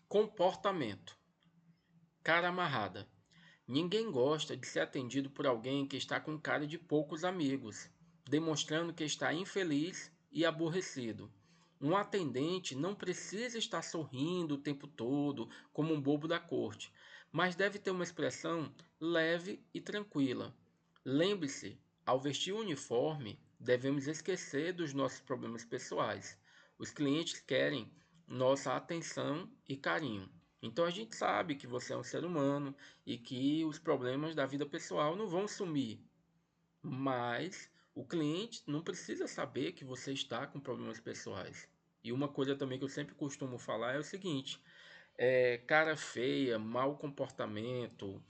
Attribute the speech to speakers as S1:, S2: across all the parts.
S1: Comportamento. Cara amarrada. Ninguém gosta de ser atendido por alguém que está com cara de poucos amigos, demonstrando que está infeliz e aborrecido. Um atendente não precisa estar sorrindo o tempo todo como um bobo da corte, mas deve ter uma expressão leve e tranquila. Lembre-se, ao vestir o uniforme, devemos esquecer dos nossos problemas pessoais. Os clientes querem nossa atenção e carinho. Então a gente sabe que você é um ser humano e que os problemas da vida pessoal não vão sumir, mas o cliente não precisa saber que você está com problemas pessoais. E uma coisa também que eu sempre costumo falar é o seguinte: cara feia, mau comportamento,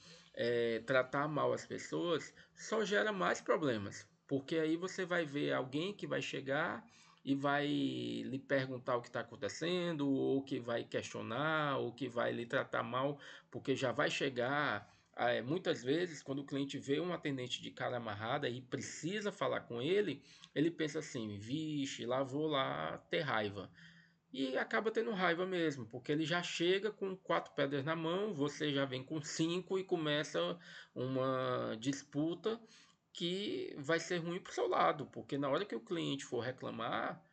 S1: tratar mal as pessoas só gera mais problemas. Porque aí você vai ver alguém que vai chegar e vai lhe perguntar o que está acontecendo, ou que vai questionar, ou que vai lhe tratar mal, porque já vai chegar. Muitas vezes, quando o cliente vê um atendente de cara amarrada e precisa falar com ele, ele pensa assim: vixe, lá vou lá ter raiva. E acaba tendo raiva mesmo, porque ele já chega com quatro pedras na mão, você já vem com cinco e começa uma disputa que vai ser ruim para o seu lado, porque na hora que o cliente for reclamar,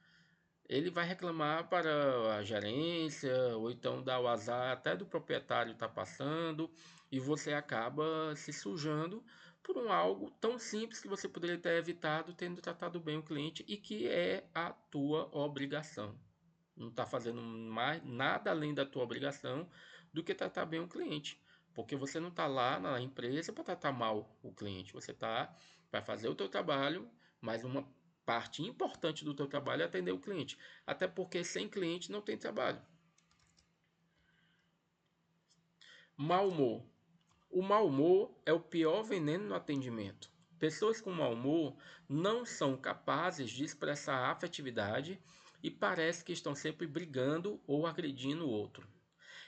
S1: ele vai reclamar para a gerência, ou então dar o azar até do proprietário estar passando, e você acaba se sujando por um algo tão simples que você poderia ter evitado tendo tratado bem o cliente e que é a tua obrigação. Não está fazendo mais nada além da tua obrigação do que tratar bem o cliente. Porque você não está lá na empresa para tratar mal o cliente. Você está para fazer o teu trabalho, mas uma parte importante do teu trabalho é atender o cliente. Até porque sem cliente não tem trabalho. Mau humor. O mau humor é o pior veneno no atendimento. Pessoas com mau humor não são capazes de expressar afetividade e parece que estão sempre brigando ou agredindo o outro.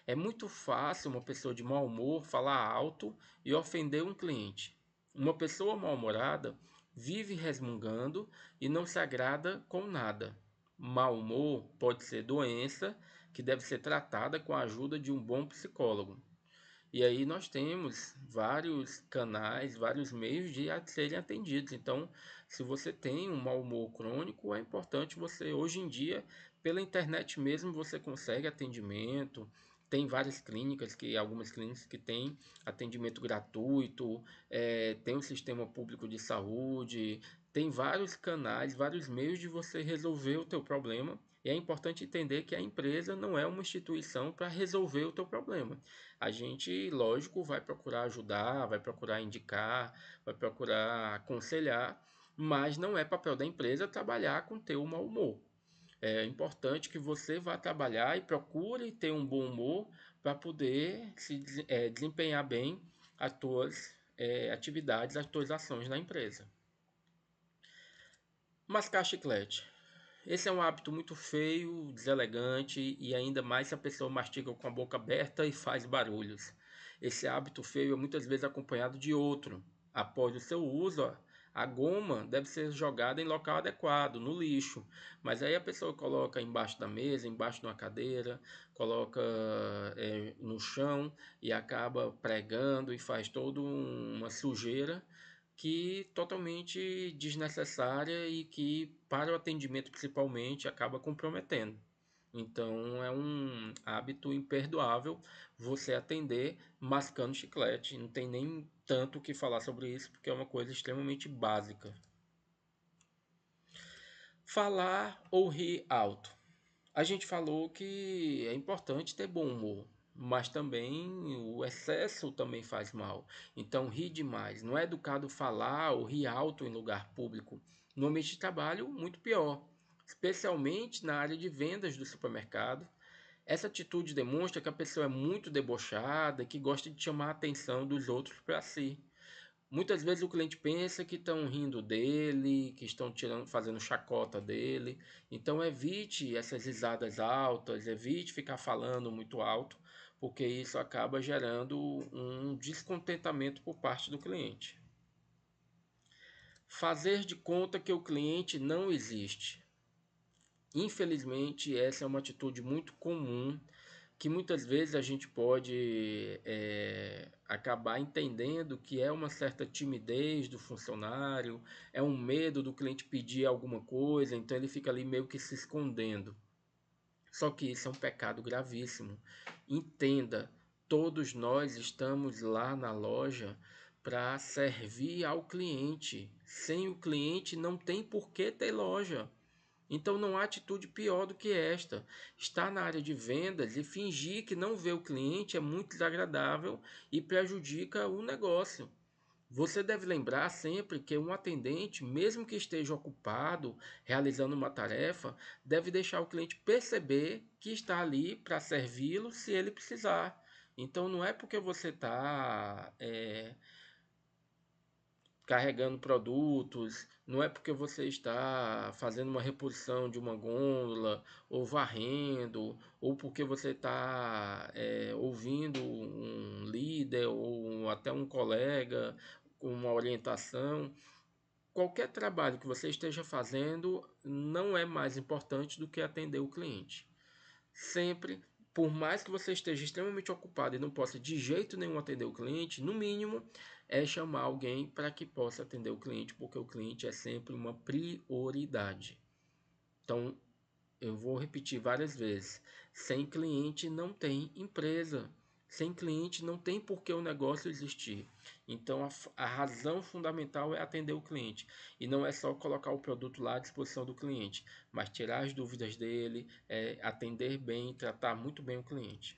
S1: É muito fácil uma pessoa de mau humor falar alto e ofender um cliente. Uma pessoa mal-humorada vive resmungando e não se agrada com nada. Mau humor pode ser doença que deve ser tratada com a ajuda de um bom psicólogo. E aí nós temos vários canais, vários meios de serem atendidos. Então, se você tem um mau humor crônico, é importante você, hoje em dia, pela internet mesmo, você consegue atendimento. Tem várias clínicas, algumas clínicas que têm atendimento gratuito, tem o sistema público de saúde, tem vários canais, vários meios de você resolver o teu problema. E é importante entender que a empresa não é uma instituição para resolver o teu problema. A gente, lógico, vai procurar ajudar, vai procurar indicar, vai procurar aconselhar, mas não é papel da empresa trabalhar com teu mau humor. É importante que você vá trabalhar e procure ter um bom humor para poder desempenhar bem as tuas atividades, as tuas ações na empresa. Mascar chiclete. Esse é um hábito muito feio, deselegante e ainda mais se a pessoa mastiga com a boca aberta e faz barulhos. Esse hábito feio é muitas vezes acompanhado de outro. Após o seu uso, a goma deve ser jogada em local adequado, no lixo. Mas aí a pessoa coloca embaixo da mesa, embaixo de uma cadeira, coloca no chão e acaba pregando e faz toda uma sujeira que totalmente desnecessária e que para o atendimento principalmente acaba comprometendo. Então é um hábito imperdoável você atender mascando chiclete. Não tem nem tanto o que falar sobre isso porque é uma coisa extremamente básica. Falar ou rir alto. A gente falou que é importante ter bom humor, mas também o excesso também faz mal. Então, rir demais. Não é educado falar ou rir alto em lugar público. No ambiente de trabalho, muito pior, especialmente na área de vendas do supermercado. Essa atitude demonstra que a pessoa é muito debochada, que gosta de chamar a atenção dos outros para si. Muitas vezes o cliente pensa que estão rindo dele, que estão tirando, fazendo chacota dele. Então evite essas risadas altas, evite ficar falando muito alto, porque isso acaba gerando um descontentamento por parte do cliente. Fazer de conta que o cliente não existe. Infelizmente, essa é uma atitude muito comum que muitas vezes a gente pode acabar entendendo que é uma certa timidez do funcionário, é um medo do cliente pedir alguma coisa, então ele fica ali meio que se escondendo. Só que isso é um pecado gravíssimo. Entenda, todos nós estamos lá na loja para servir ao cliente. Sem o cliente não tem por que ter loja. Então não há atitude pior do que esta. Estar na área de vendas e fingir que não vê o cliente é muito desagradável e prejudica o negócio. Você deve lembrar sempre que um atendente, mesmo que esteja ocupado realizando uma tarefa, deve deixar o cliente perceber que está ali para servi-lo se ele precisar. Então não é porque você está carregando produtos, não é porque você está fazendo uma reposição de uma gôndola, ou varrendo, ou porque você está ouvindo um líder ou até um colega com uma orientação. Qualquer trabalho que você esteja fazendo não é mais importante do que atender o cliente. Sempre, por mais que você esteja extremamente ocupado e não possa de jeito nenhum atender o cliente, no mínimo é chamar alguém para que possa atender o cliente, porque o cliente é sempre uma prioridade. Então, eu vou repetir várias vezes: sem cliente não tem empresa. Sem cliente não tem por que o negócio existir. Então a razão fundamental é atender o cliente. E não é só colocar o produto lá à disposição do cliente, mas tirar as dúvidas dele, atender bem, tratar muito bem o cliente.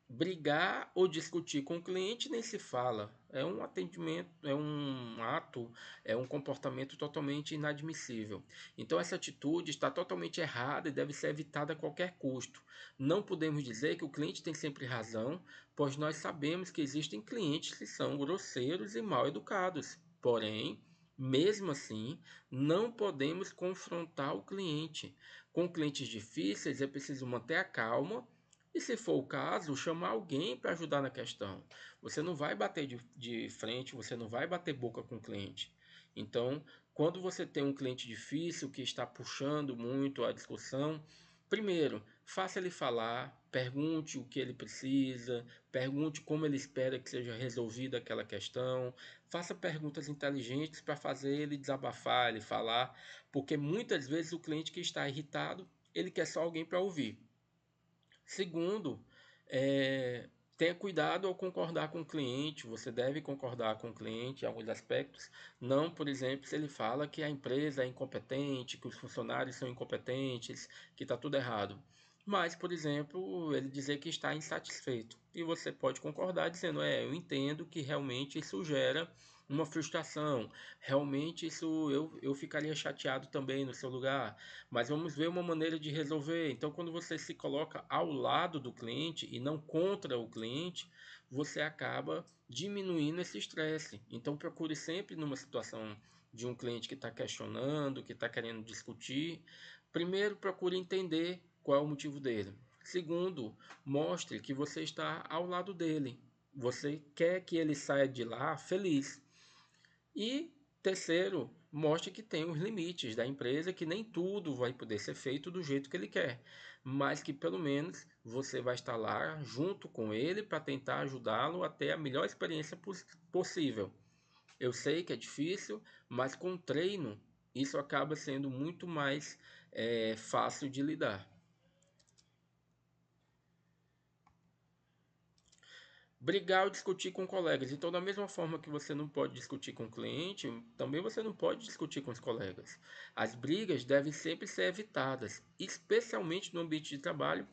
S1: Brigar ou discutir com o cliente nem se fala. É um atendimento, é um ato, é um comportamento totalmente inadmissível. Então essa atitude está totalmente errada e deve ser evitada a qualquer custo. Não podemos dizer que o cliente tem sempre razão, pois nós sabemos que existem clientes que são grosseiros e mal educados. Porém, mesmo assim, não podemos confrontar o cliente. Com clientes difíceis é preciso manter a calma e, se for o caso, chamar alguém para ajudar na questão. Você não vai bater de frente, você não vai bater boca com o cliente. Então, quando você tem um cliente difícil que está puxando muito a discussão, primeiro, faça ele falar, pergunte o que ele precisa, pergunte como ele espera que seja resolvida aquela questão, faça perguntas inteligentes para fazer ele desabafar, ele falar, porque muitas vezes o cliente que está irritado, ele quer só alguém para ouvir. Segundo, tenha cuidado ao concordar com o cliente. Você deve concordar com o cliente em alguns aspectos. Não, por exemplo, se ele fala que a empresa é incompetente, que os funcionários são incompetentes, que está tudo errado. Mas, por exemplo, ele dizer que está insatisfeito. E você pode concordar dizendo, eu entendo que realmente isso gera uma frustração. Realmente isso eu ficaria chateado também no seu lugar. Mas vamos ver uma maneira de resolver. Então, quando você se coloca ao lado do cliente e não contra o cliente, você acaba diminuindo esse estresse. Então, procure sempre numa situação de um cliente que está questionando, que está querendo discutir. Primeiro, procure entender qual é o motivo dele. Segundo, mostre que você está ao lado dele. Você quer que ele saia de lá feliz. E terceiro, mostre que tem os limites da empresa, que nem tudo vai poder ser feito do jeito que ele quer, mas que pelo menos você vai estar lá junto com ele para tentar ajudá-lo a ter a melhor experiência possível. Eu sei que é difícil, mas com treino isso acaba sendo muito mais fácil de lidar. Brigar ou discutir com colegas. Então, da mesma forma que você não pode discutir com o cliente, também você não pode discutir com os colegas. As brigas devem sempre ser evitadas, especialmente no ambiente de trabalho,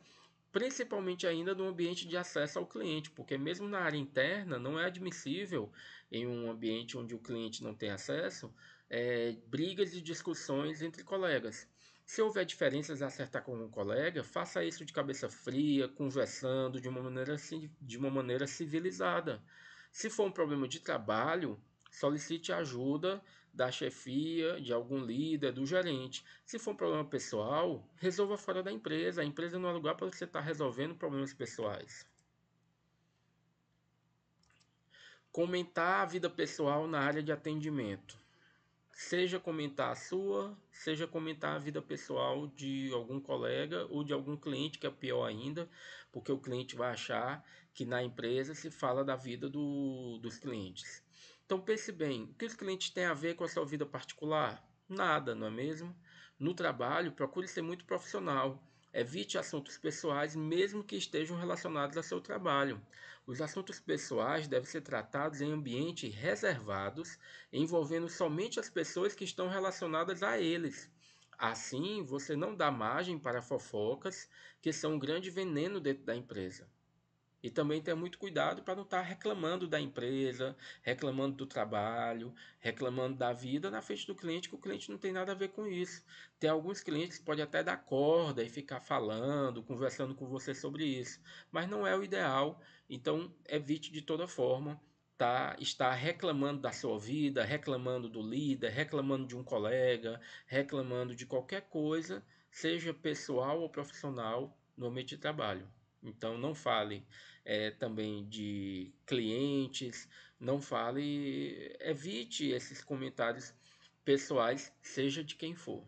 S1: principalmente ainda no ambiente de acesso ao cliente, porque mesmo na área interna não é admissível, em um ambiente onde o cliente não tem acesso, brigas e discussões entre colegas. Se houver diferenças a acertar com um colega, faça isso de cabeça fria, conversando de uma maneira civilizada. Se for um problema de trabalho, solicite a ajuda da chefia, de algum líder, do gerente. Se for um problema pessoal, resolva fora da empresa. A empresa não é lugar para você estar resolvendo problemas pessoais. Comentar a vida pessoal na área de atendimento. seja comentar a sua, seja comentar a vida pessoal de algum colega ou de algum cliente, que é pior ainda, porque o cliente vai achar que na empresa se fala da vida dos clientes. Então pense bem, o que os clientes têm a ver com a sua vida particular? Nada, não é mesmo? No trabalho, procure ser muito profissional. Evite assuntos pessoais, mesmo que estejam relacionados ao seu trabalho. Os assuntos pessoais devem ser tratados em ambientes reservados, envolvendo somente as pessoas que estão relacionadas a eles. Assim, você não dá margem para fofocas, que são um grande veneno dentro da empresa. E também ter muito cuidado para não estar reclamando da empresa, reclamando do trabalho, reclamando da vida na frente do cliente, que o cliente não tem nada a ver com isso. Tem alguns clientes que podem até dar corda e ficar falando, conversando com você sobre isso, mas não é o ideal. Então, evite de toda forma estar reclamando da sua vida, reclamando do líder, reclamando de um colega, reclamando de qualquer coisa, seja pessoal ou profissional, no ambiente de trabalho. Então, não fale também de clientes, não fale, evite esses comentários pessoais, seja de quem for.